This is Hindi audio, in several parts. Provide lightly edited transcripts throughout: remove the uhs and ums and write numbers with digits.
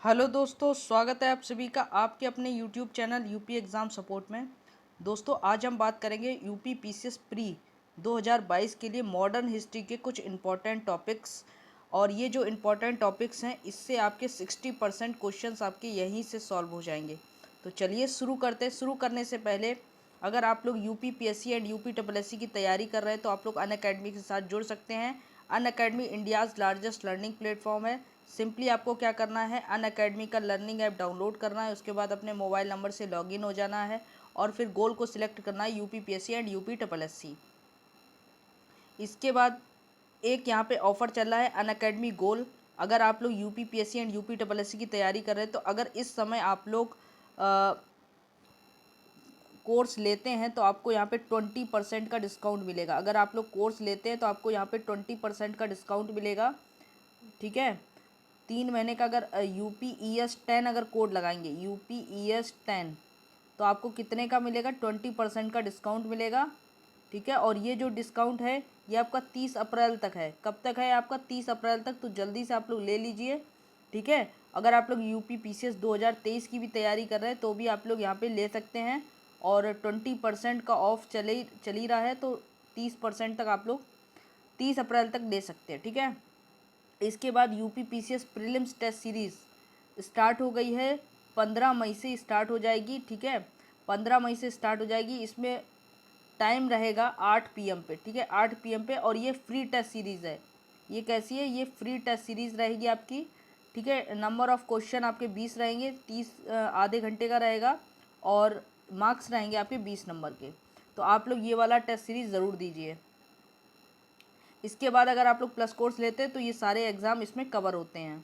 हेलो दोस्तों, स्वागत है आप सभी का आपके अपने YouTube channel UP exam support में। दोस्तों, आज हम बात करेंगे यूपी पीसीएस प्री 2022 के लिए मॉडर्न हिस्ट्री के कुछ इम्पॉर्टेंट टॉपिक्स। और ये जो इम्पॉर्टेंट टॉपिक्स हैं, इससे आपके 60% क्वेश्चंस आपके यहीं से सॉल्व हो जाएंगे। तो चलिए शुरू करते हैं। शुरू करने से पहले अगर आप लोग UP PSC and UP SSC की तैयारी कर रहे हैं तो आप लोग अनअकैडमी के साथ जुड़ सकते हैं। Unacademy India's largest learning platform है। सिंपली आपको क्या करना है, अनअकैडमी का लर्निंग ऐप डाउनलोड करना है। उसके बाद अपने मोबाइल नंबर से लॉगिन हो जाना है और फिर गोल को सिलेक्ट करना है UP PSC and UP SSC. इसके बाद एक यहाँ पे ऑफ़र चल रहा है अनअकैडमी गोल। अगर आप लोग UP PSC and UP SSC की तैयारी कर रहे हैं तो अगर इस समय आप लोग कोर्स लेते हैं तो आपको यहाँ पे 20% का डिस्काउंट मिलेगा। अगर आप लोग कोर्स लेते हैं तो आपको यहाँ पे 20% का डिस्काउंट मिलेगा। ठीक है, 3 महीने का अगर UPES10 अगर कोड लगाएंगे UPES10 तो आपको कितने का मिलेगा, 20% का डिस्काउंट मिलेगा। ठीक है, और ये जो डिस्काउंट है ये आपका 30 अप्रैल तक है। कब तक है आपका, 30 अप्रैल तक। तो जल्दी से आप लोग ले लीजिए। ठीक है, अगर आप लोग यूपी पीसीएस 2023 की भी तैयारी कर रहे हैं तो भी आप लोग यहाँ पे ले सकते हैं। और 20% का ऑफ चल ही रहा है, तो 30% तक आप लोग 30 अप्रैल तक ले सकते हैं। ठीक है, इसके बाद UP PCS prelims test series start हो गई है। 15 मई से स्टार्ट हो जाएगी। ठीक है, 15 मई से स्टार्ट हो जाएगी। इसमें टाइम रहेगा 8 PM पे। ठीक है, 8 PM पे। और ये फ्री टेस्ट सीरीज़ है। ये कैसी है, ये फ्री टेस्ट सीरीज़ रहेगी आपकी। ठीक है, नंबर ऑफ़ क्वेश्चन आपके 20 रहेंगे, 30 आधे घंटे का रहेगा। और मार्क्स रहेंगे आपके 20 नंबर के। तो आप लोग ये वाला टेस्ट सीरीज़ ज़रूर दीजिए। इसके बाद अगर आप लोग प्लस कोर्स लेते हैं तो ये सारे एग्ज़ाम इसमें कवर होते हैं।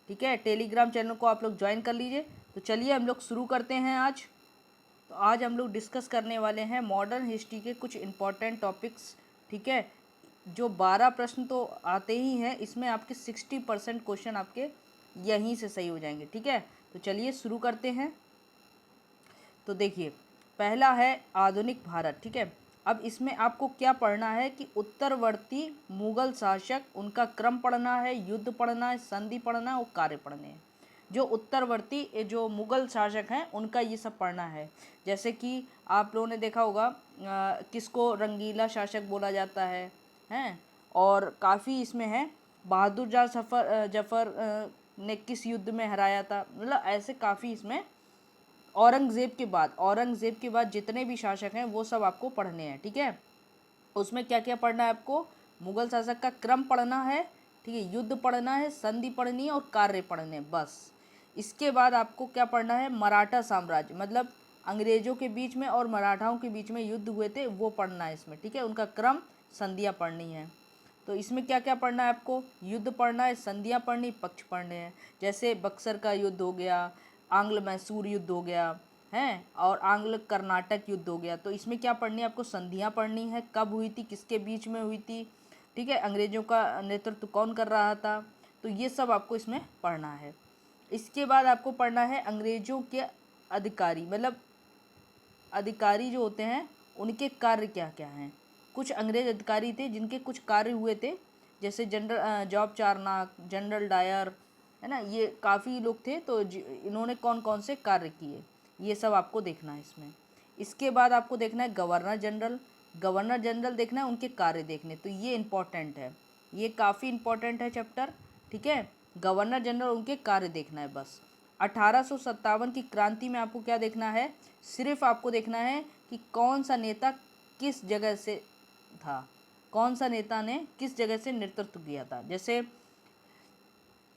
ठीक है, टेलीग्राम चैनल को आप लोग ज्वाइन कर लीजिए। तो चलिए हम लोग शुरू करते हैं आज। तो आज हम लोग डिस्कस करने वाले हैं मॉडर्न हिस्ट्री के कुछ इम्पॉर्टेंट टॉपिक्स। ठीक है, जो 12 प्रश्न तो आते ही हैं, इसमें आपके 60% क्वेश्चन आपके यहीं से सही हो जाएंगे। ठीक है, तो चलिए शुरू करते हैं। तो देखिए, पहला है आधुनिक भारत। ठीक है, अब इसमें आपको क्या पढ़ना है कि उत्तरवर्ती मुगल शासक, उनका क्रम पढ़ना है, युद्ध पढ़ना है, संधि पढ़ना है और कार्य पढ़ने हैं। जो उत्तरवर्ती जो मुगल शासक हैं उनका ये सब पढ़ना है। जैसे कि आप लोगों ने देखा होगा किसको रंगीला शासक बोला जाता है, हैं। और काफ़ी इसमें है, बहादुर शाह जफ़र ने किस युद्ध में हराया था। मतलब ऐसे काफ़ी इसमें औरंगज़ेब के बाद जितने भी शासक हैं वो सब आपको पढ़ने हैं। ठीक है, उसमें क्या क्या पढ़ना है आपको, मुगल शासक का क्रम पढ़ना है। ठीक है, युद्ध पढ़ना है, संधि पढ़नी है और कार्य पढ़ने, बस। इसके बाद आपको क्या पढ़ना है, मराठा साम्राज्य, मतलब अंग्रेजों के बीच में और मराठाओं के बीच में युद्ध हुए थे वो पढ़ना है इसमें। ठीक है, उनका क्रम, संधियाँ पढ़नी है। तो इसमें क्या क्या पढ़ना है आपको, युद्ध पढ़ना है, संधियाँ पढ़नी, पक्ष पढ़ने हैं। जैसे बक्सर का युद्ध हो गया, आंग्ल मैसूर युद्ध हो गया है, और आंग्ल कर्नाटक युद्ध हो गया। तो इसमें क्या पढ़नी है आपको, संधियाँ पढ़नी है, कब हुई थी, किसके बीच में हुई थी। ठीक है, अंग्रेजों का नेतृत्व कौन कर रहा था। तो ये सब आपको इसमें पढ़ना है। इसके बाद आपको पढ़ना है अंग्रेजों के अधिकारी, मतलब अधिकारी जो होते हैं उनके कार्य क्या क्या हैं। कुछ अंग्रेज अधिकारी थे जिनके कुछ कार्य हुए थे, जैसे general Job Charnock, general Dyer, है ना, ये काफ़ी लोग थे। तो इन्होंने कौन कौन से कार्य किए, ये सब आपको देखना है इसमें। इसके बाद आपको देखना है गवर्नर जनरल देखना है, उनके कार्य देखने। तो ये इम्पॉर्टेंट है, ये काफ़ी इम्पॉर्टेंट है चैप्टर। ठीक है, गवर्नर जनरल उनके कार्य देखना है बस। 1857 की क्रांति में आपको क्या देखना है, सिर्फ आपको देखना है कि कौन सा नेता किस जगह से था, कौन सा नेता ने किस जगह से नेतृत्व किया था। जैसे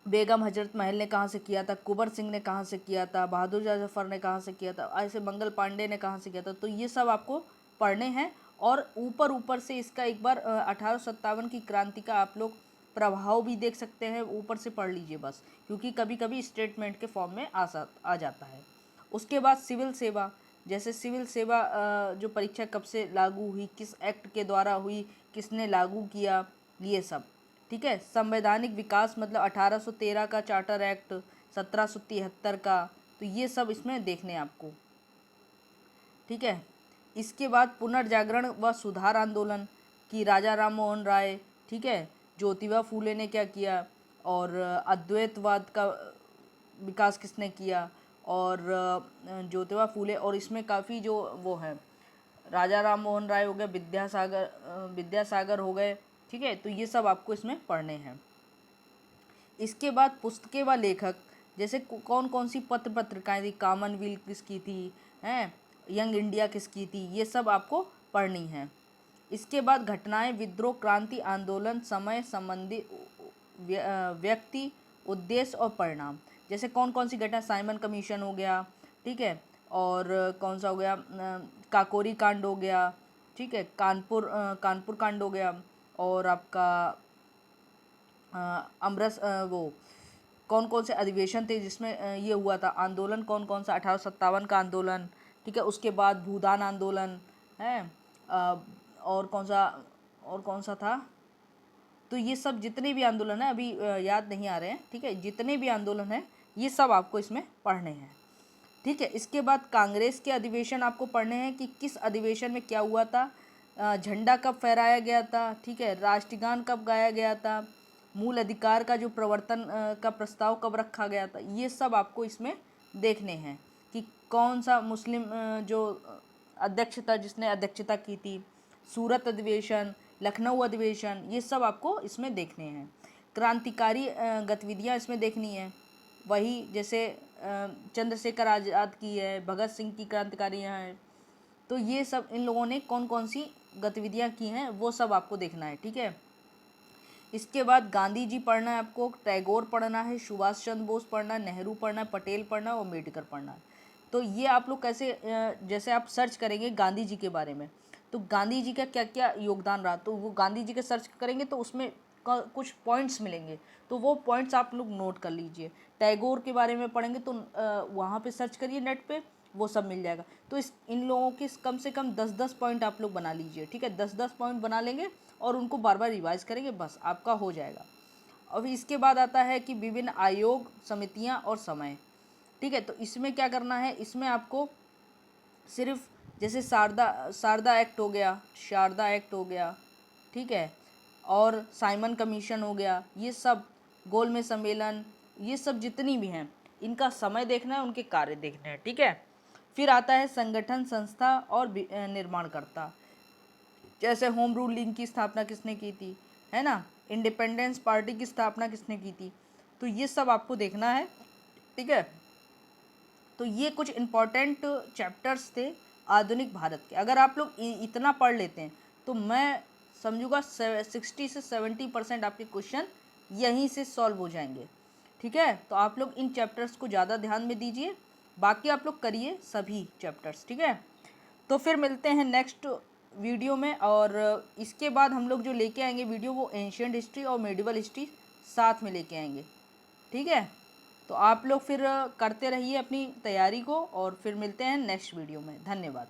बेगम हजरत महल ने कहाँ से किया था, कुंवर सिंह ने कहाँ से किया था, बहादुर शाह जफर ने कहाँ से किया था, ऐसे मंगल पांडे ने कहाँ से किया था। तो ये सब आपको पढ़ने हैं। और ऊपर ऊपर से इसका एक बार 1857 की क्रांति का आप लोग प्रभाव भी देख सकते हैं, ऊपर से पढ़ लीजिए बस, क्योंकि कभी कभी स्टेटमेंट के फॉर्म में आ जाता है। उसके बाद सिविल सेवा, जैसे सिविल सेवा जो परीक्षा कब से लागू हुई, किस एक्ट के द्वारा हुई, किसने लागू किया, ये सब। ठीक है, संवैधानिक विकास, मतलब 1813 का चार्टर एक्ट, 1773 का, तो ये सब इसमें देखने हैं आपको। ठीक है, इसके बाद पुनर्जागरण व सुधार आंदोलन की राजा राम मोहन राय, ठीक है, ज्योतिबा फूले ने क्या किया, और अद्वैतवाद का विकास किसने किया, और ज्योतिबा फूले, और इसमें काफ़ी जो वो है राजा राम मोहन राय हो गए, विद्यासागर हो गए, ठीक है। तो ये सब आपको इसमें पढ़ने हैं। इसके बाद पुस्तकें व लेखक, जैसे कौन कौन सी पत्र पत्रिकाएं थी, कॉमनवेल्थ किसकी थी, हैं, यंग इंडिया किसकी थी, ये सब आपको पढ़नी है। इसके बाद घटनाएं, विद्रोह, क्रांति, आंदोलन, समय संबंधी, व्यक्ति, उद्देश्य और परिणाम, जैसे कौन कौन सी घटना, साइमन कमीशन हो गया, ठीक है, और कौन सा हो गया, काकोरी कांड हो गया, ठीक है, कानपुर कांड हो गया, और आपका अमरस वो कौन कौन से अधिवेशन थे जिसमें ये हुआ था आंदोलन, कौन कौन सा, 1857 का आंदोलन, ठीक है। उसके बाद भूदान आंदोलन है, और कौन सा था। तो ये सब जितने भी आंदोलन है, अभी याद नहीं आ रहे हैं, ठीक है, जितने भी आंदोलन है ये सब आपको इसमें पढ़ने हैं, ठीक है। इसके बाद कांग्रेस के अधिवेशन आपको पढ़ने हैं कि किस अधिवेशन में क्या हुआ था, झंडा कब फहराया गया था, ठीक है, राष्ट्रगान कब गाया गया था, मूल अधिकार का जो प्रवर्तन का प्रस्ताव कब रखा गया था, ये सब आपको इसमें देखने हैं कि कौन सा मुस्लिम जो अध्यक्ष था जिसने अध्यक्षता की थी, सूरत अधिवेशन, लखनऊ अधिवेशन, ये सब आपको इसमें देखने हैं। क्रांतिकारी गतिविधियाँ इसमें देखनी है, वही जैसे चंद्रशेखर आज़ाद की है, भगत सिंह की क्रांतिकारियाँ हैं, तो ये सब इन लोगों ने कौन कौन सी गतिविधियाँ की हैं वो सब आपको देखना है, ठीक है। इसके बाद गांधी जी पढ़ना है आपको, टैगोर पढ़ना है, सुभाष चंद्र बोस पढ़ना है, नेहरू पढ़ना है, पटेल पढ़ना है और अम्बेडकर पढ़ना है। तो ये आप लोग कैसे जैसे आप सर्च करेंगे गांधी जी के बारे में, तो गांधी जी का क्या क्या योगदान रहा, तो वो गांधी जी के सर्च करेंगे तो उसमें कुछ पॉइंट्स मिलेंगे, तो वो पॉइंट्स आप लोग नोट कर लीजिए। टैगोर के बारे में पढ़ेंगे तो वहाँ पे सर्च करिए नेट पे, वो सब मिल जाएगा। तो इन लोगों के कम से कम 10-10 पॉइंट आप लोग बना लीजिए, ठीक है, 10-10 पॉइंट बना लेंगे और उनको बार बार रिवाइज करेंगे, बस आपका हो जाएगा। अब इसके बाद आता है कि विभिन्न आयोग, समितियां और समय, ठीक है। तो इसमें क्या करना है, इसमें आपको सिर्फ जैसे शारदा एक्ट हो गया, ठीक है, और साइमन कमीशन हो गया, ये सब गोलमेज सम्मेलन, ये सब जितनी भी हैं इनका समय देखना है, उनके कार्य देखने हैं, ठीक है। फिर आता है संगठन, संस्था और निर्माणकर्ता, जैसे होम रूल लीग की स्थापना किसने की थी, है ना, इंडिपेंडेंस पार्टी की स्थापना किसने की थी, तो ये सब आपको देखना है, ठीक है। तो ये कुछ इम्पॉर्टेंट चैप्टर्स थे आधुनिक भारत के। अगर आप लोग इतना पढ़ लेते हैं तो मैं समझूंगा 60 से 70% आपके क्वेश्चन यहीं से सॉल्व हो जाएंगे, ठीक है। तो आप लोग इन चैप्टर्स को ज़्यादा ध्यान में दीजिए, बाकी आप लोग करिए सभी चैप्टर्स, ठीक है। तो फिर मिलते हैं नेक्स्ट वीडियो में, और इसके बाद हम लोग जो लेके आएंगे वीडियो वो एंशिएंट हिस्ट्री और मेडिवल हिस्ट्री साथ में लेके आएंगे, ठीक है। तो आप लोग फिर करते रहिए अपनी तैयारी को, और फिर मिलते हैं नेक्स्ट वीडियो में। धन्यवाद।